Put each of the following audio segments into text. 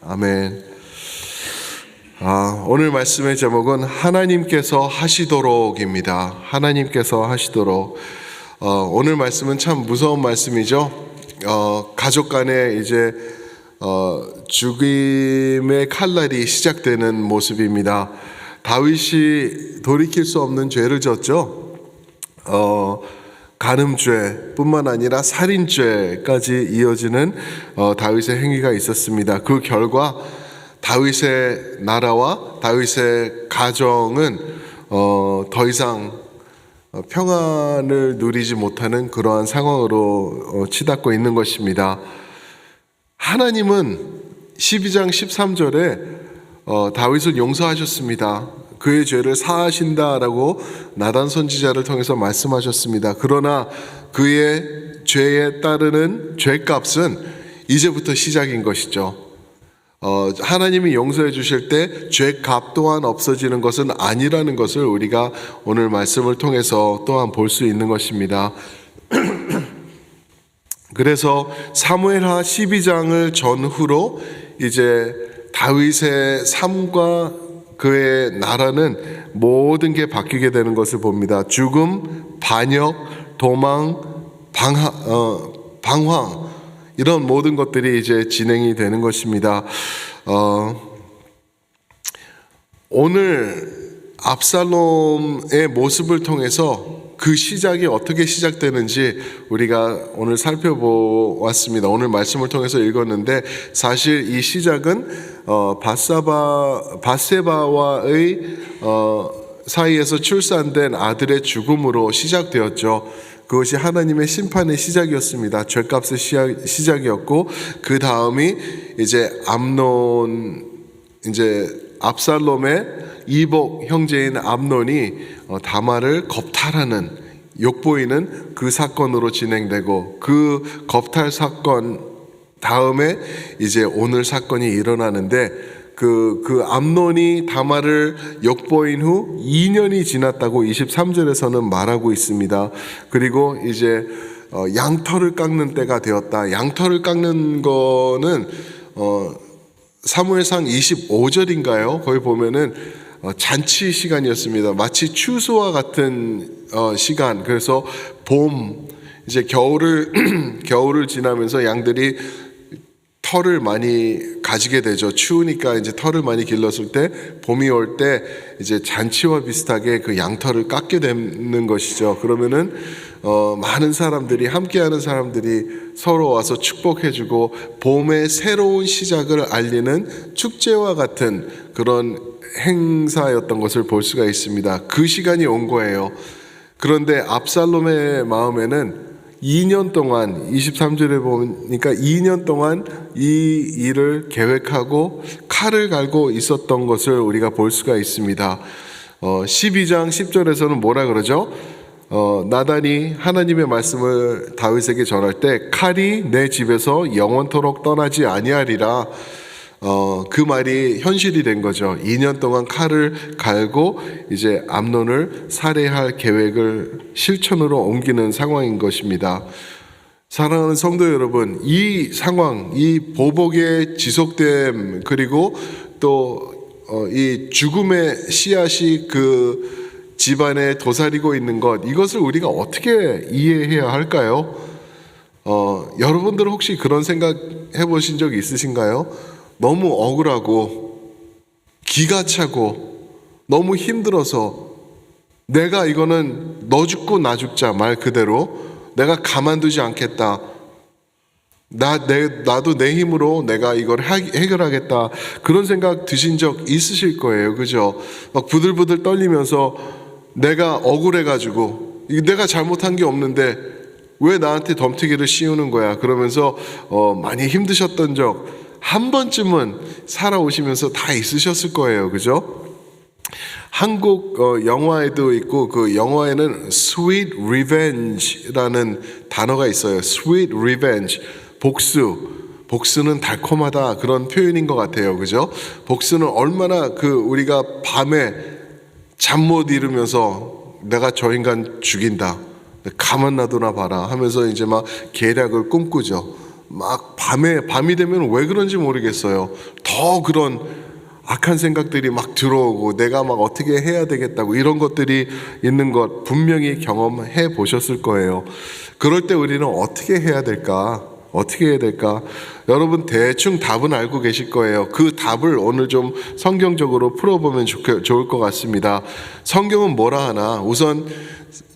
아멘. 오늘 말씀의 제목은 하나님께서 하시도록입니다. 하나님께서 하시도록. 오늘 말씀은 참 무서운 말씀이죠. 가족 간에 이제 죽임의 칼날이 시작되는 모습입니다. 다윗이 돌이킬 수 없는 죄를 졌죠. 간음죄뿐만 아니라 살인죄까지 이어지는 다윗의 행위가 있었습니다. 그 결과 다윗의 나라와 다윗의 가정은 더 이상 평안을 누리지 못하는 그러한 상황으로 치닫고 있는 것입니다. 하나님은 12장 13절에 다윗을 용서하셨습니다. 그의 죄를 사하신다라고 나단 선지자를 통해서 말씀하셨습니다. 그러나 그의 죄에 따르는 죄값은 이제부터 시작인 것이죠. 하나님이 용서해 주실 때 죄값 또한 없어지는 것은 아니라는 것을 우리가 오늘 말씀을 통해서 또한 볼 수 있는 것입니다. 그래서 사무엘하 12장을 전후로 이제 다윗의 삶과 그의 나라는 모든 게 바뀌게 되는 것을 봅니다. 죽음, 반역, 도망, 방황 이런 모든 것들이 이제 진행이 되는 것입니다. 오늘 압살롬의 모습을 통해서 그 시작이 어떻게 시작되는지 우리가 오늘 살펴보았습니다. 오늘 말씀을 통해서 읽었는데 사실 이 시작은 바세바와의 사이에서 출산된 아들의 죽음으로 시작되었죠. 그것이 하나님의 심판의 시작이었습니다. 죄값의 시작이었고 그 다음이 이제 압살롬의 이복 형제인 암논이 다말을 겁탈하는 욕보이는 그 사건으로 진행되고 그 겁탈 사건 다음에 이제 오늘 사건이 일어나는데 그 암논이 다말을 욕보인 후 2년이 지났다고 23절에서는 말하고 있습니다. 그리고 이제 양털을 깎는 때가 되었다. 양털을 깎는 거는 사무엘상 25절인가요? 거기 보면은 잔치 시간이었습니다. 마치 추수와 같은 시간. 그래서 봄, 이제 겨울을 지나면서 양들이 털을 많이 가지게 되죠. 추우니까 이제 털을 많이 길렀을 때 봄이 올 때 이제 잔치와 비슷하게 그 양털을 깎게 되는 것이죠. 그러면은 많은 사람들이 함께하는 사람들이 서로 와서 축복해주고 봄의 새로운 시작을 알리는 축제와 같은 그런 행사였던 것을 볼 수가 있습니다. 그 시간이 온 거예요. 그런데 압살롬의 마음에는 2년 동안 23절에 보니까 2년 동안 이 일을 계획하고 칼을 갈고 있었던 것을 우리가 볼 수가 있습니다. 12장 10절에서는 뭐라 그러죠? 나단이 하나님의 말씀을 다윗에게 전할 때 칼이 내 집에서 영원토록 떠나지 아니하리라. 그 말이 현실이 된 거죠. 2년 동안 칼을 갈고 이제 암논을 살해할 계획을 실천으로 옮기는 상황인 것입니다. 사랑하는 성도 여러분, 이 상황, 이 보복의 지속됨, 그리고 또 이 죽음의 씨앗이 그 집안에 도사리고 있는 것, 이것을 우리가 어떻게 이해해야 할까요? 여러분들 혹시 그런 생각 해보신 적 있으신가요? 너무 억울하고 기가 차고 너무 힘들어서 내가 이거는 너 죽고 나 죽자 말 그대로 내가 가만두지 않겠다. 나도 내 힘으로 내가 이걸 해결하겠다. 그런 생각 드신 적 있으실 거예요. 그죠? 막 부들부들 떨리면서 내가 억울해가지고 내가 잘못한 게 없는데 왜 나한테 덤태기를 씌우는 거야. 그러면서 많이 힘드셨던 적 한 번쯤은 살아오시면서 다 있으셨을 거예요. 그죠? 한국 영화에도 있고 그 영화에는 sweet revenge라는 단어가 있어요. sweet revenge, 복수는 달콤하다 그런 표현인 것 같아요. 그죠? 복수는 얼마나 우리가 밤에 잠 못 이루면서 내가 저 인간 죽인다. 가만 놔두나 봐라 하면서 이제 막 계략을 꿈꾸죠. 막 밤이 되면 왜 그런지 모르겠어요. 더 그런 악한 생각들이 막 들어오고 내가 막 어떻게 해야 되겠다고 이런 것들이 있는 것 분명히 경험해 보셨을 거예요. 그럴 때 우리는 어떻게 해야 될까? 어떻게 해야 될까? 여러분 대충 답은 알고 계실 거예요. 그 답을 오늘 좀 성경적으로 풀어보면 좋을 것 같습니다. 성경은 뭐라 하나? 우선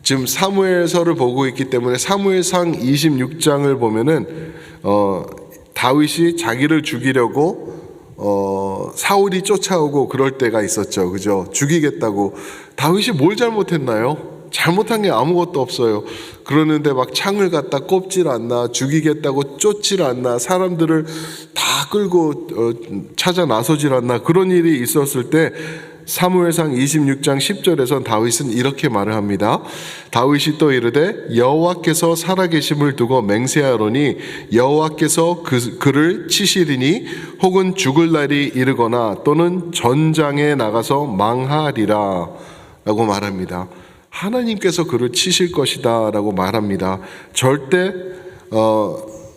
지금 사무엘서를 보고 있기 때문에 사무엘상 26장을 보면은 다윗이 자기를 죽이려고 사울이 쫓아오고 그럴 때가 있었죠. 그죠? 죽이겠다고. 다윗이 뭘 잘못했나요? 잘못한 게 아무것도 없어요. 그러는데 막 창을 갖다 꼽질 않나, 죽이겠다고 쫓질 않나, 사람들을 다 끌고 찾아 나서질 않나, 그런 일이 있었을 때 사무엘상 26장 10절에선 다윗은 이렇게 말을 합니다. 다윗이 또 이르되 여호와께서 살아계심을 두고 맹세하노니 여호와께서 그를 치시리니 혹은 죽을 날이 이르거나 또는 전장에 나가서 망하리라 라고 말합니다. 하나님께서 그를 치실 것이다 라고 말합니다. 절대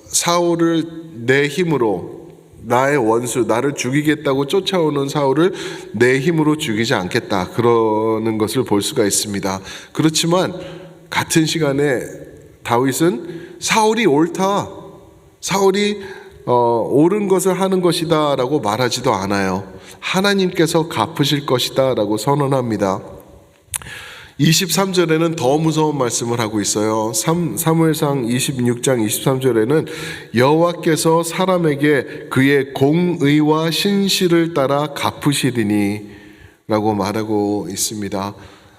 사울을 내 힘으로, 나의 원수, 나를 죽이겠다고 쫓아오는 사울을 내 힘으로 죽이지 않겠다, 그러는 것을 볼 수가 있습니다. 그렇지만 같은 시간에 다윗은 사울이 옳다, 사울이 옳은 것을 하는 것이다 라고 말하지도 않아요. 하나님께서 갚으실 것이다 라고 선언합니다. 23절에는 더 무서운 말씀을 하고 있어요. 사무엘상 26장 23절에는 여호와께서 사람에게 그의 공의와 신실을 따라 갚으시리니 라고 말하고 있습니다.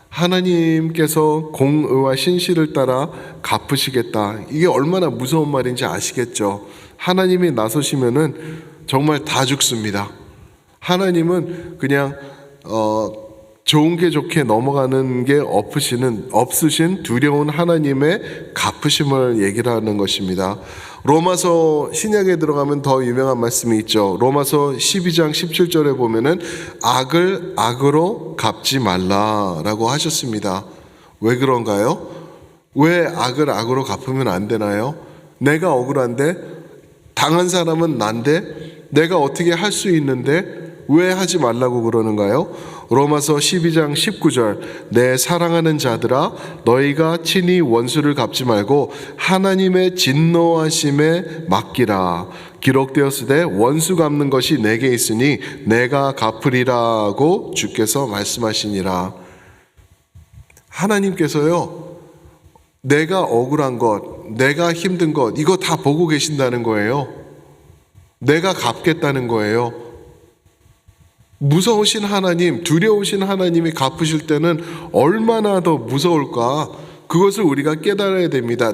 하나님께서 공의와 신실을 따라 갚으시겠다. 이게 얼마나 무서운 말인지 아시겠죠? 하나님이 나서시면은 정말 다 죽습니다. 하나님은 그냥 좋은 게 좋게 넘어가는 게 없으신 두려운 하나님의 갚으심을 얘기를 하는 것입니다. 로마서 신약에 들어가면 더 유명한 말씀이 있죠. 로마서 12장 17절에 보면은 악을 악으로 갚지 말라라고 하셨습니다. 왜 그런가요? 왜 악을 악으로 갚으면 안 되나요? 내가 억울한데, 당한 사람은 난데, 내가 어떻게 할 수 있는데 왜 하지 말라고 그러는가요? 로마서 12장 19절 내 사랑하는 자들아 너희가 친히 원수를 갚지 말고 하나님의 진노하심에 맡기라. 기록되었으되 원수 갚는 것이 내게 있으니 내가 갚으리라고 주께서 말씀하시니라. 하나님께서요, 내가 억울한 것, 내가 힘든 것, 이거 다 보고 계신다는 거예요. 내가 갚겠다는 거예요. 무서우신 하나님, 두려우신 하나님이 갚으실 때는 얼마나 더 무서울까? 그것을 우리가 깨달아야 됩니다.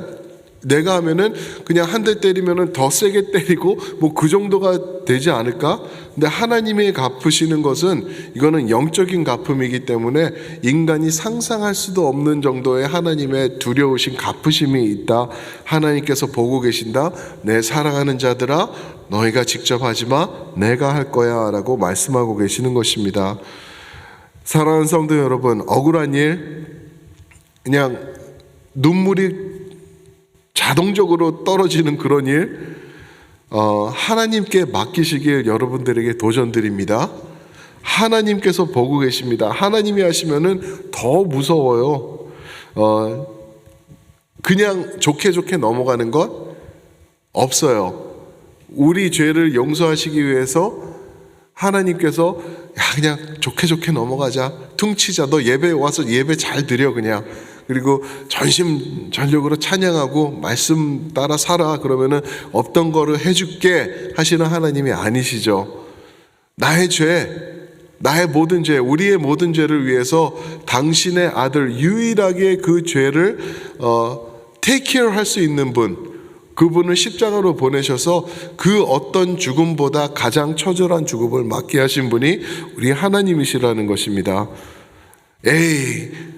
내가 하면은 그냥 한 대 때리면은 더 세게 때리고 뭐 그 정도가 되지 않을까? 근데 하나님이 갚으시는 것은 이거는 영적인 갚음이기 때문에 인간이 상상할 수도 없는 정도의 하나님의 두려우신 갚으심이 있다. 하나님께서 보고 계신다. 내 사랑하는 자들아 너희가 직접 하지 마, 내가 할 거야 라고 말씀하고 계시는 것입니다. 사랑하는 성도 여러분, 억울한 일, 그냥 눈물이 자동적으로 떨어지는 그런 일, 하나님께 맡기시길 여러분들에게 도전드립니다. 하나님께서 보고 계십니다. 하나님이 하시면은 더 무서워요. 그냥 좋게 넘어가는 것 없어요. 우리 죄를 용서하시기 위해서 하나님께서 그냥 좋게 넘어가자, 퉁치자, 너 예배 와서 예배 잘 드려 그냥, 그리고 전심전력으로 찬양하고 말씀 따라 살아, 그러면은 없던 거를 해줄게 하시는 하나님이 아니시죠. 나의 죄, 나의 모든 죄, 우리의 모든 죄를 위해서 당신의 아들, 유일하게 그 죄를 take care 할 수 있는 분, 그분을 십자가로 보내셔서 그 어떤 죽음보다 가장 처절한 죽음을 맞게 하신 분이 우리 하나님이시라는 것입니다.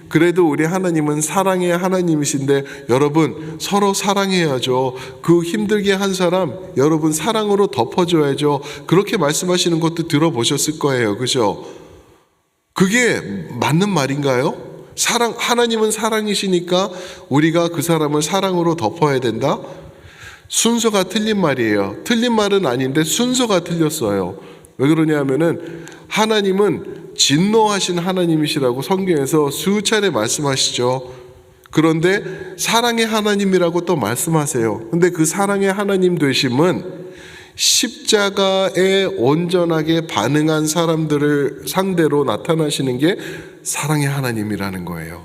그래도 우리 하나님은 사랑의 하나님이신데 여러분 서로 사랑해야죠. 그 힘들게 한 사람 여러분 사랑으로 덮어줘야죠. 그렇게 말씀하시는 것도 들어보셨을 거예요. 그죠? 그게 맞는 말인가요? 하나님은 사랑이시니까 우리가 그 사람을 사랑으로 덮어야 된다? 순서가 틀린 말이에요. 틀린 말은 아닌데 순서가 틀렸어요. 왜 그러냐면은 하나님은 진노하신 하나님이시라고 성경에서 수차례 말씀하시죠. 그런데 사랑의 하나님이라고 또 말씀하세요. 근데 그 사랑의 하나님 되심은 십자가에 온전하게 반응한 사람들을 상대로 나타나시는 게 사랑의 하나님이라는 거예요.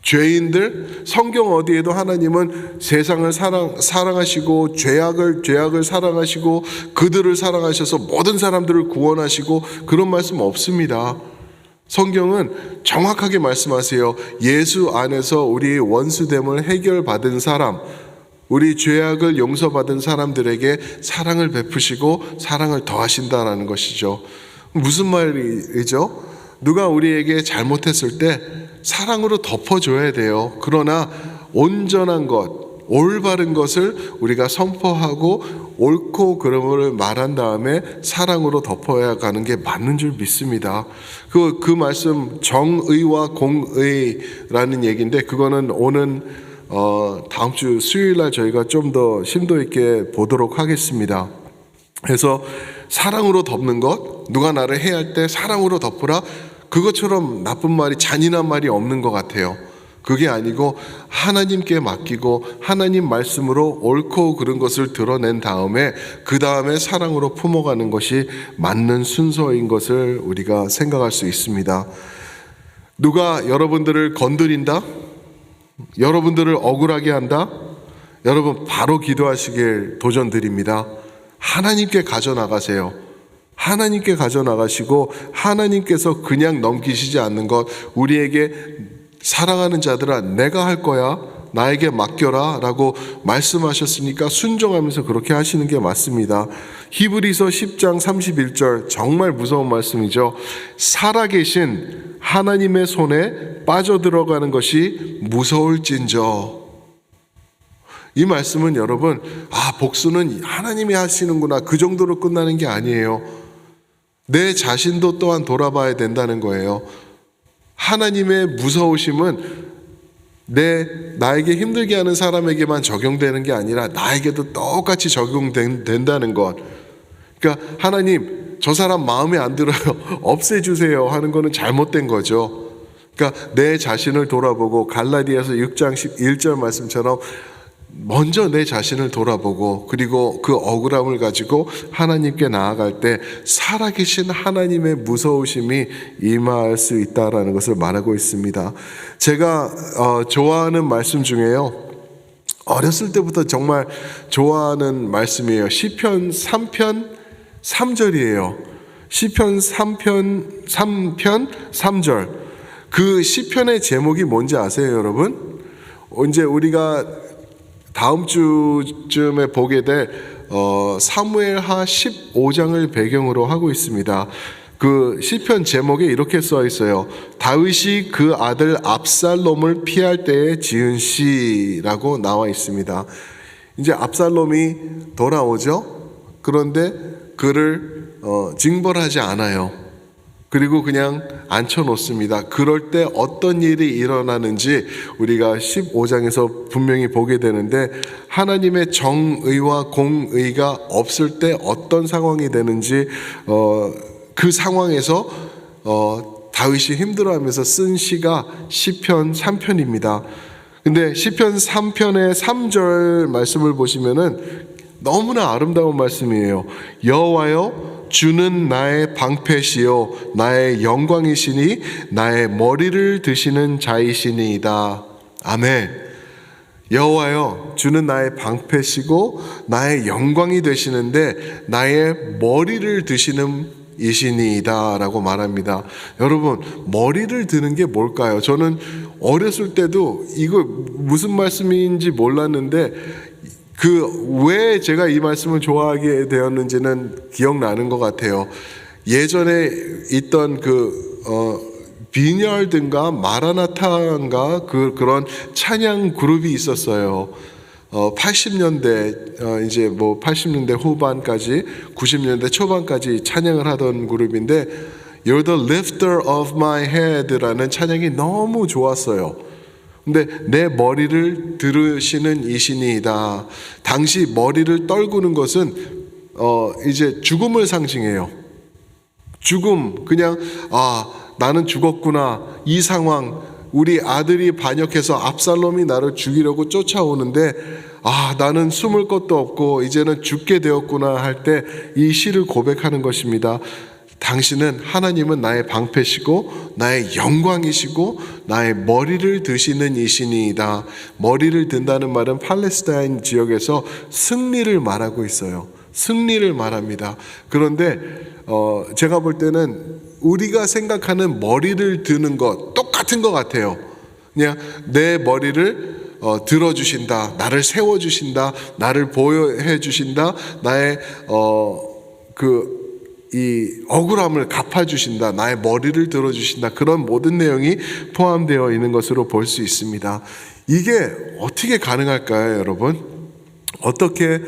죄인들, 성경 어디에도 하나님은 세상을 사랑하시고 죄악을 사랑하시고 그들을 사랑하셔서 모든 사람들을 구원하시고 그런 말씀 없습니다. 성경은 정확하게 말씀하세요. 예수 안에서 우리 원수됨을 해결받은 사람, 우리 죄악을 용서받은 사람들에게 사랑을 베푸시고 사랑을 더하신다라는 것이죠. 무슨 말이죠? 누가 우리에게 잘못했을 때 사랑으로 덮어줘야 돼요. 그러나 온전한 것, 올바른 것을 우리가 선포하고 옳고 그름을 말한 다음에 사랑으로 덮어야 가는 게 맞는 줄 믿습니다. 그 말씀 정의와 공의라는 얘기인데 그거는 오는 다음 주 수요일 날 저희가 좀 더 심도 있게 보도록 하겠습니다. 그래서 사랑으로 덮는 것, 누가 나를 해할 때 사랑으로 덮으라, 그것처럼 나쁜 말이 잔인한 말이 없는 것 같아요. 그게 아니고 하나님께 맡기고 하나님 말씀으로 옳고 그른 것을 드러낸 다음에 그 다음에 사랑으로 품어가는 것이 맞는 순서인 것을 우리가 생각할 수 있습니다. 누가 여러분들을 건드린다? 여러분들을 억울하게 한다? 여러분 바로 기도하시길 도전드립니다. 하나님께 가져나가세요. 하나님께 가져나가시고 하나님께서 그냥 넘기시지 않는 것, 우리에게 사랑하는 자들아 내가 할 거야, 나에게 맡겨라 라고 말씀하셨으니까 순종하면서 그렇게 하시는 게 맞습니다. 히브리서 10장 31절 정말 무서운 말씀이죠. 살아계신 하나님의 손에 빠져들어가는 것이 무서울진저. 이 말씀은 여러분, 복수는 하나님이 하시는구나, 그 정도로 끝나는 게 아니에요. 내 자신도 또한 돌아봐야 된다는 거예요. 하나님의 무서우심은 나에게 힘들게 하는 사람에게만 적용되는 게 아니라 나에게도 똑같이 적용된다는 것. 그러니까 하나님, 저 사람 마음에 안 들어요, 없애주세요 하는 거는 잘못된 거죠. 그러니까 내 자신을 돌아보고 갈라디아서 6장 1절 말씀처럼 먼저 내 자신을 돌아보고 그리고 그 억울함을 가지고 하나님께 나아갈 때 살아계신 하나님의 무서우심이 임할 수 있다라는 것을 말하고 있습니다. 제가 좋아하는 말씀 중에요, 어렸을 때부터 정말 좋아하는 말씀이에요. 시편 3편 3절이에요. 시편 3편 3절. 그 시편의 제목이 뭔지 아세요, 여러분? 이제 우리가 다음 주쯤에 보게 될 사무엘하 15장을 배경으로 하고 있습니다. 그 시편 제목에 이렇게 써 있어요. 다윗이 그 아들 압살롬을 피할 때에 지은 시라고 나와 있습니다. 이제 압살롬이 돌아오죠. 그런데 그를 징벌하지 않아요. 그리고 그냥 앉혀놓습니다. 그럴 때 어떤 일이 일어나는지 우리가 15장에서 분명히 보게 되는데, 하나님의 정의와 공의가 없을 때 어떤 상황이 되는지, 그 상황에서 다윗이 힘들어하면서 쓴 시가 시편 3편입니다. 근데 시편 3편의 3절 말씀을 보시면은 너무나 아름다운 말씀이에요. 여호와여, 주는 나의 방패시요 나의 영광이시니 나의 머리를 드시는 자이시니이다. 아멘. 여호와여, 주는 나의 방패시고 나의 영광이 되시는데 나의 머리를 드시는 이시니이다 라고 말합니다. 여러분, 머리를 드는 게 뭘까요? 저는 어렸을 때도 이거 무슨 말씀인지 몰랐는데 왜 제가 이 말씀을 좋아하게 되었는지는 기억나는 것 같아요. 예전에 있던 빈혈든가 마라나타인가 그런 찬양 그룹이 있었어요. 80년대 이제 80년대 후반까지 90년대 초반까지 찬양을 하던 그룹인데 You're the lifter of my head라는 찬양이 너무 좋았어요. 근데 내 머리를 들으시는 이시니이다. 당시 머리를 떨구는 것은 이제 죽음을 상징해요. 죽음, 그냥 나는 죽었구나. 이 상황, 우리 아들이 반역해서 압살롬이 나를 죽이려고 쫓아오는데 나는 숨을 것도 없고 이제는 죽게 되었구나 할 때 이 시를 고백하는 것입니다. 당신은, 하나님은 나의 방패시고 나의 영광이시고 나의 머리를 드시는 이시니이다. 머리를 든다는 말은 팔레스타인 지역에서 승리를 말하고 있어요. 승리를 말합니다. 그런데 제가 볼 때는 우리가 생각하는 머리를 드는 것 똑같은 것 같아요. 그냥 내 머리를 들어주신다, 나를 세워주신다, 나를 보호해 주신다, 나의 이 억울함을 갚아주신다, 나의 머리를 들어주신다, 그런 모든 내용이 포함되어 있는 것으로 볼 수 있습니다. 이게 어떻게 가능할까요, 여러분? 어떻게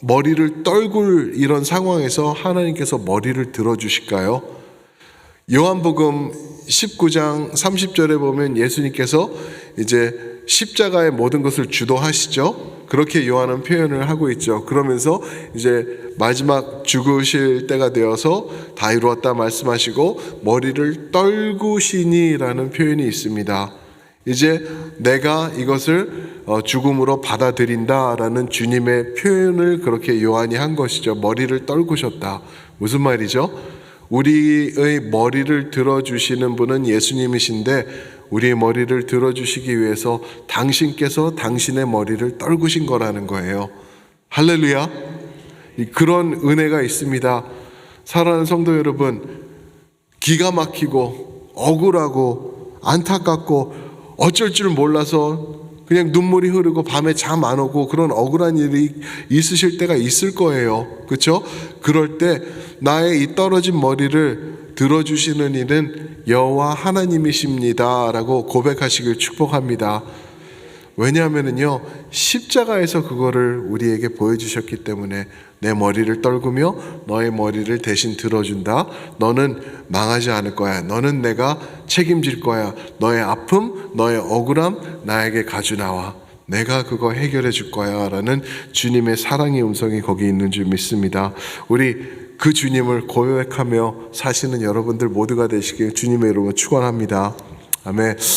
머리를 떨굴 이런 상황에서 하나님께서 머리를 들어주실까요? 요한복음 19장 30절에 보면 예수님께서 이제 십자가의 모든 것을 주도하시죠. 그렇게 요한은 표현을 하고 있죠. 그러면서 이제 마지막 죽으실 때가 되어서 다 이루었다 말씀하시고 머리를 떨구시니라는 표현이 있습니다. 이제 내가 이것을 죽음으로 받아들인다라는 주님의 표현을 그렇게 요한이 한 것이죠. 머리를 떨구셨다. 무슨 말이죠? 우리의 머리를 들어주시는 분은 예수님이신데 우리의 머리를 들어주시기 위해서 당신께서 당신의 머리를 떨구신 거라는 거예요. 할렐루야. 그런 은혜가 있습니다. 사랑하는 성도 여러분, 기가 막히고 억울하고 안타깝고 어쩔 줄 몰라서 그냥 눈물이 흐르고 밤에 잠 안 오고 그런 억울한 일이 있으실 때가 있을 거예요. 그렇죠? 그럴 때 나의 이 떨어진 머리를 들어주시는 이는 여호와 하나님이십니다 라고 고백하시길 축복합니다. 왜냐하면요, 십자가에서 그거를 우리에게 보여주셨기 때문에 내 머리를 떨구며 너의 머리를 대신 들어준다. 너는 망하지 않을 거야. 너는 내가 책임질 거야. 너의 아픔, 너의 억울함 나에게 가져나와. 내가 그거 해결해 줄 거야 라는 주님의 사랑의 음성이 거기 있는 줄 믿습니다. 우리 그 주님을 고백하며 사시는 여러분들 모두가 되시길 주님의 이름으로 축원합니다. 아멘.